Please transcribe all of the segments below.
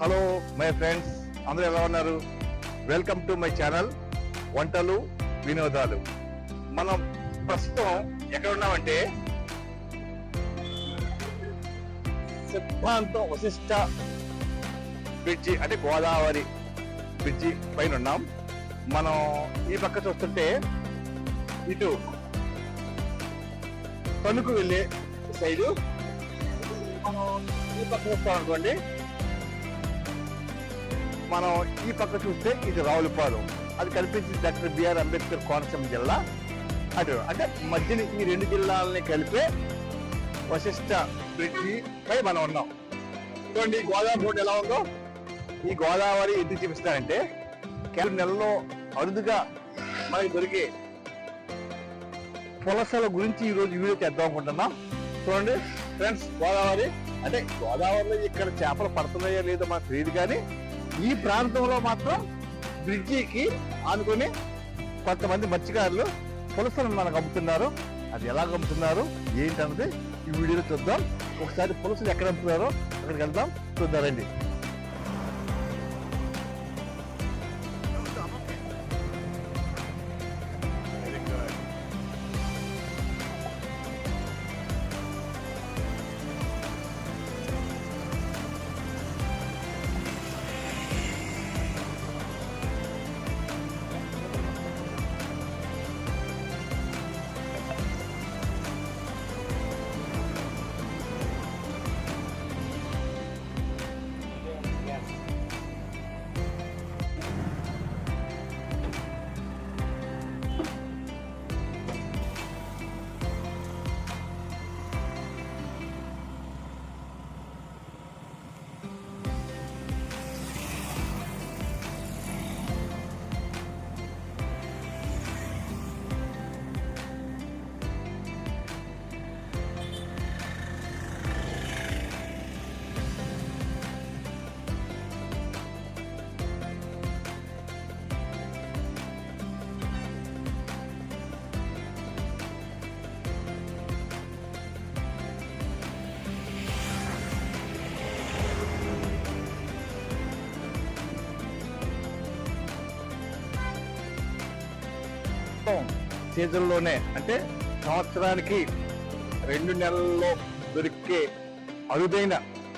Hello my friends, అందరూ ఎలా ఉన్నారు? వెల్కమ్ టు మై ఛానల్ వంటలు వినోదాలు. మనం ప్రస్తుతం ఎక్కడ ఉన్నామంటే సిద్ధాంతం వశిష్ట బ్రిడ్జి అంటే గోదావరి బ్రిడ్జి పైన ఉన్నాం. మనం ఈ పక్క చూస్తుంటే ఇటు తణుకు వెళ్ళే సైడు, మనం ఈ పక్క చూస్తాం అనుకోండి, మనం ఈ పక్క చూస్తే ఇది రావులపాలెం, అది కనిపించింది డాక్టర్ బిఆర్ అంబేద్కర్ కోనసీమ జిల్లా. అటు అంటే మధ్యని ఈ రెండు జిల్లాలని కలిపే వశిష్ట బ్రిడ్జి పై మనం ఉన్నాం. చూడండి గోదావరి రోడ్డు ఎలా ఉందో. ఈ గోదావరి ఎందుకు చూపిస్తానంటే కేవలం నెలలో అరుదుగా మనకి దొరికే పులసల గురించి ఈరోజు వీడియో చేద్దాం అనుకుంటున్నాం. చూడండి ఫ్రెండ్స్, గోదావరి అంటే గోదావరిలో ఇక్కడ చేపలు పడుతున్నాయో లేదో మనకు తెలియదు, కానీ ఈ ప్రాంతంలో మాత్రం బ్రిడ్జికి ఆనుకొని కొంతమంది మత్స్యకారులు పులసలను మనకు అమ్ముతున్నారు. అది ఎలా అమ్ముతున్నారు ఏంటన్నది ఈ వీడియోలో చూద్దాం. ఒకసారి పులసలు ఎక్కడ అమ్ముతున్నారో అక్కడికి వెళ్దాం, చూద్దారండి. సీజన్లోనే అంటే సంవత్సరానికి 2 నెలల్లో దొరికే అరుదైన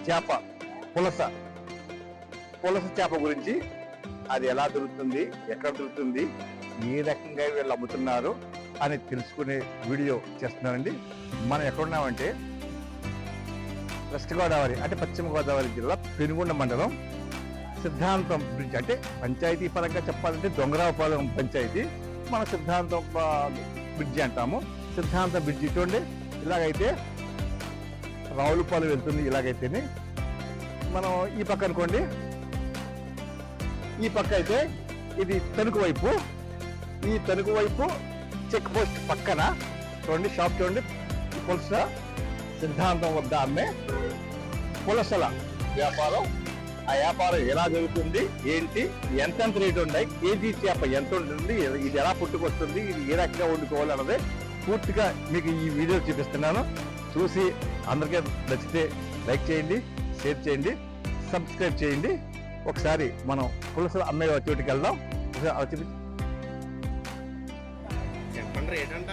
చేప పులస చేప గురించి, అది ఎలా దొరుకుతుంది, ఎక్కడ దొరుకుతుంది, ఏ రకంగా వీళ్ళు అమ్ముతున్నారు అని తెలుసుకునే వీడియో చేస్తున్నానండి. మనం ఎక్కడున్నామంటే వెస్ట్ గోదావరి అంటే పశ్చిమ గోదావరి జిల్లా పెనుగొండ మండలం సిద్ధాంతం బ్రిడ్జ్, అంటే పంచాయతీ పరంగా చెప్పాలంటే దొంగరావుపాలెం పంచాయతీ, మన సిద్ధాంతం బ్రిడ్జి అంటాము. సిద్ధాంతం బ్రిడ్జి చూడండి, ఇలాగైతే రావులపాలెం వెళ్తుంది. ఇలాగైతేనే మనం ఈ పక్క అనుకోండి, ఈ పక్క అయితే ఇది తణుకు వైపు. ఈ తణుకు వైపు చెక్ పోస్ట్ పక్కన చూడండి షాప్, చూడండి పులస సిద్ధాంతం వద్ద అమ్మే పులసల వ్యాపారం. ఆ వ్యాపారం ఎలా జరుగుతుంది, ఏంటి, ఎంతెంత రేటు ఉన్నాయి, కేజీ చేప ఎంత ఉంటుంది, ఇది ఎలా పుట్టుకొస్తుంది, ఇది ఏ రకంగా వండుకోవాలి అన్నది పూర్తిగా మీకు ఈ వీడియో చూపిస్తున్నాను. చూసి అందరికీ నచ్చితే లైక్ చేయండి, షేర్ చేయండి, సబ్స్క్రైబ్ చేయండి. ఒకసారి మనం పులసలు అమ్మే చోటికి వెళ్దాం. చెప్పండి రేటంట.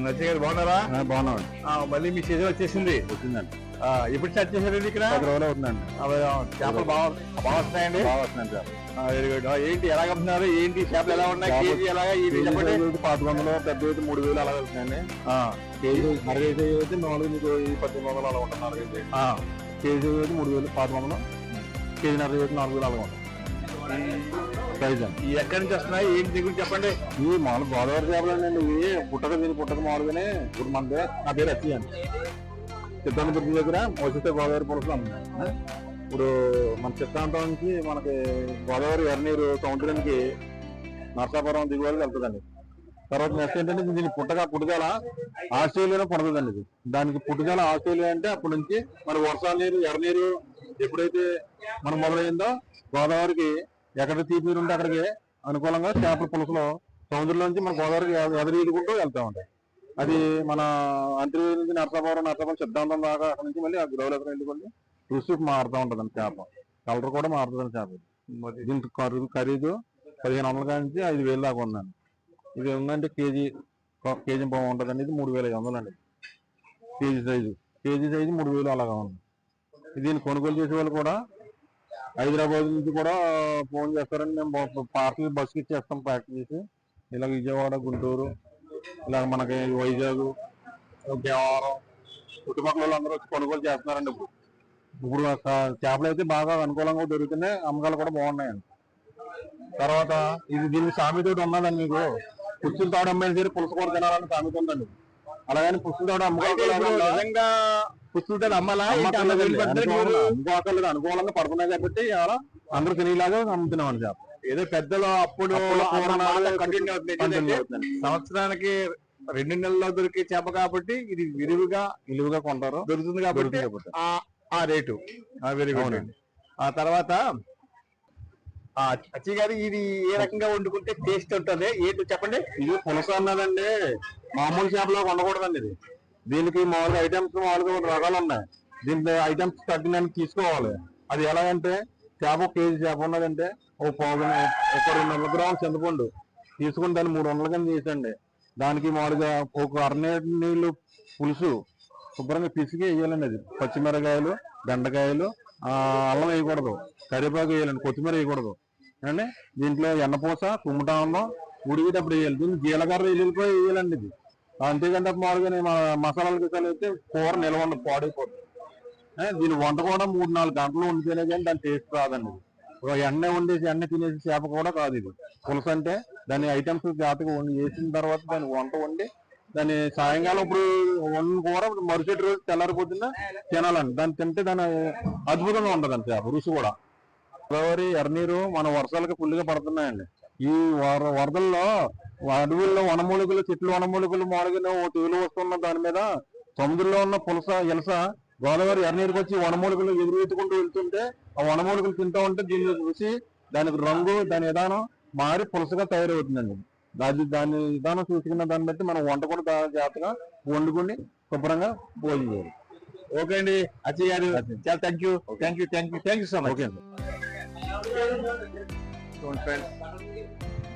నచ్చే గారు బాగున్నారా? బాగున్నామండి. మళ్ళీ మీ సీజన్ వచ్చేసింది. వచ్చిందండి. ఎప్పుడు స్టార్ట్ చేశారండి ఇక్కడ? 10 రోజులు అవుతుందండి. చేపలు బాగా వస్తున్నాయండి. బాగా వస్తున్నాయి సార్. Very good. ఏంటి ఎలా అమ్ముతున్నారు? ఏంటి చేపలు ఎలా ఉన్నాయి? కేజీ ఎలాగా? ఇది చెప్పండి. 500, పెద్ద అయితే 3000 అలా వెళ్తున్నాయండి. కేజీ మరగైతే అయితే 4,1800 అలా ఉంటుంది. మరగైతే కేజీ అయితే 3000, 500, కేజీ నరగ అయితే 4000 అలా ఉంటుంది ప్రైజ్ అండి. ఎక్కడి నుంచి వస్తున్నాయి? ఏంటి దిగులు చెప్పండి. ఇవి మామూలు గోదావరి చేపలండి. ఇవి పుట్టక మామూలుగానే ఇప్పుడు మనదే. నా పేరు అచ్చి అండి. సిద్ధాంతపురం దగ్గర వసితే గోదావరి పులుసులు అమ్ముతాం. ఇప్పుడు మన చిత్తాంతం నుంచి మనకి గోదావరి ఎర్నీరు సముద్రానికి నర్సాపురం దిగువరకు వెళ్తుందండి. తర్వాత నెక్స్ట్ ఏంటంటే దీనికి పుట్టుదల ఆస్ట్రేలియాలో పడుతుందండి. ఇది దానికి పుట్టుదల ఆస్ట్రేలియా అంటే అప్పటి నుంచి మన వర్షాల నీరు ఎర్నీరు ఎప్పుడైతే మనం మొదలైందో గోదావరికి ఎక్కడ తీపి నీరు ఉంటే అక్కడికి అనుకూలంగా చేపల పులుసులో సముద్రంలో నుంచి మన గోదావరికి ఎదురీదుకుంటూ వెళ్తా ఉంటాయి. అది మన అంతర్వేది నుంచి నర్సాపురం సిద్ధాంతం దాకా అక్కడ నుంచి మళ్ళీ ఆ గ్రౌలెక్కడికి వెళ్ళి రుచి మారుతూ ఉంటుందండి. చేప కలర్ కూడా మారుతుందండి. చేప దీనికి ఖరీదు 1500 నుంచి 5000 దాకా ఉందండి. ఇది ఉందంటే కేజీ బాగుంటుందండి. ఇది 3500 అండి. కేజీ సైజు 3000 అలాగా ఉంది. దీన్ని కొనుగోలు చేసే వాళ్ళు కూడా హైదరాబాద్ నుంచి కూడా ఫోన్ చేస్తారండి. మేము పార్సల్ బస్కి ఇచ్చేస్తాం ప్యాక్ చేసి. ఇలా విజయవాడ, గుంటూరు, ఇలా మనకి వైజాగ్, దేవరం చుట్టుపక్కల వాళ్ళు అందరూ వచ్చి కొనుగోలు చేస్తున్నారండి. ఇప్పుడు చేపలు అయితే బాగా అనుకూలంగా దొరుకుతున్నాయి. అమ్మకాలు కూడా బాగున్నాయండి. తర్వాత దీనికి సామెత ఉన్నదండి. మీకు పుచ్చుల తాడు అమ్మాయి సరే పులుసు కూడా తినాలని సామెత ఉందండి. అలాగని పుచ్చుల తాడు నిజంగా పుచ్చుల తాడు అమ్మాలా? అనుకూలంగా పడుతున్నాయి కాబట్టి అందరూ తినేలాగా అమ్ముతున్నామని చేప. ఏదో పెద్దలు అప్పుడు సంవత్సరానికి 2 నెలల్లో దొరికే చేప కాబట్టి ఇది విలువగా కొంటారు, దొరుకుతుంది కాబట్టి ఆ రేటు. వెరీ గుడ్ అండి. ఆ తర్వాత అచ్చి గారు ఇది ఏ రకంగా వండుకుంటే టేస్ట్ ఉంటుంది ఏంటో చెప్పండి. ఇది పులస అన్నదండి. మామూలు చేపలో ఉండకూడదండి. ఇది దీనికి మామూలుగా ఐటమ్స్ మామూలుగా రకాలు ఉన్నాయి. దీని ఐటమ్స్ తగ్గినని తీసుకోవాలి. అది ఎలాగంటే చేప కేజీ చేప ఉన్నదంటే ఒక 200 గ్రాముల చింతపండు తీసుకుని దాన్ని 300 కింద చేసండి. దానికి మామూలుగా ఒక నీళ్ళు పులుసు శుభ్రంగా పిసికి వేయాలండి. అది పచ్చిమిరకాయలు, బెండకాయలు, అల్లం వేయకూడదు, కరివేపాకు వేయాలండి, కొత్తిమీర వేయకూడదు అండి. దీంట్లో ఎన్నపూస, కుమ్మటాన్నం ఉడికేటప్పుడు వేయాలి. దీన్ని జీలకర్ర ఎల్లుల్లిపాయ వేయాలండి. ఇది అంతేకంటే మామూలుగా మసాలాలు గిసాలు అయితే కూర నిల్వ ఉండదు, పాడైపోతుంది. దీని వంట కూడా 3-4 గంటలు వండితేనే కానీ దాని టేస్ట్ రాదండి. ఎన్న వండేసి ఎన్న తినేసి చేప కూడా కాదు ఇది. పులుసు అంటే దాని ఐటమ్స్ జాతగా వేసిన తర్వాత దాన్ని వంట వండి దాన్ని సాయంకాలం ఇప్పుడు వండిన కూర మరుసటి రోజు తెల్లారిపోతుందా తినాలండి. దాన్ని తింటే దాని అద్భుతంగా ఉంటుందండి చేప రుచి కూడా. గోదావరి ఎర్నీరు మన వర్షాలకి ఫుల్గా పడుతున్నాయండి. ఈ వరదల్లో అడవుల్లో వనమూలికలు, చెట్లు వనమూలికలు మామూలుగా తేలు వస్తున్న దాని మీద సముద్రంలో ఉన్న పులస ఎలస గోదావరి ఎర్నీరుకి వచ్చి వనమూలికలు ఎదురెత్తుకుంటూ వెళ్తుంటే ఆ వనమూలికలు తింటూ ఉంటే దీని రుచి, దానికి రంగు, దాని విధానం మారి పులసగా తయారవుతుందండి. దాని విధానం చూసుకున్న దాన్ని బట్టి మనం వంట కూడా జాగ్రత్తగా వండుకుని శుభ్రంగా భోజనం చేయాలి. ఓకే అండి అచ్చయ్య గారు, చాలా thank you so much. Okay అండి.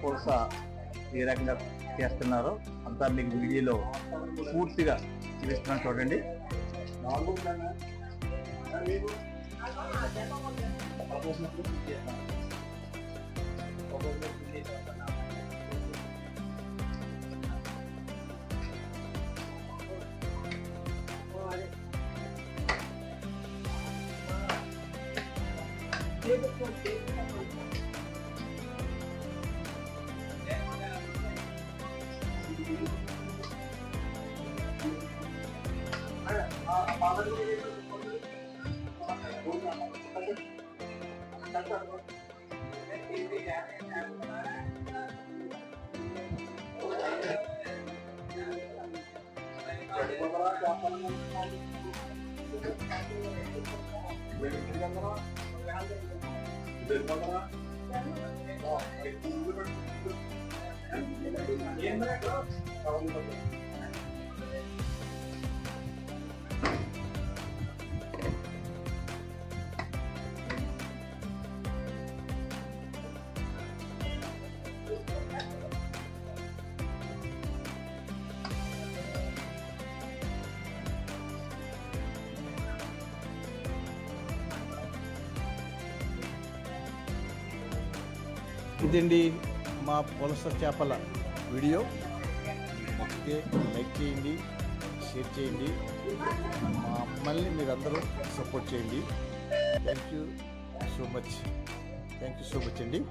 పులస ఏ రకంగా చేస్తున్నారో అంతా మీకు వీడియోలో పూర్తిగా చూపిస్తున్నాను చూడండి. ఇదండి మా పులస చేపల వీడియో. నచ్చితే లైక్ చేయండి, షేర్ చేయండి, మమ్మల్ని మీరందరూ సపోర్ట్ చేయండి. థ్యాంక్ యూ సో మచ్ అండి.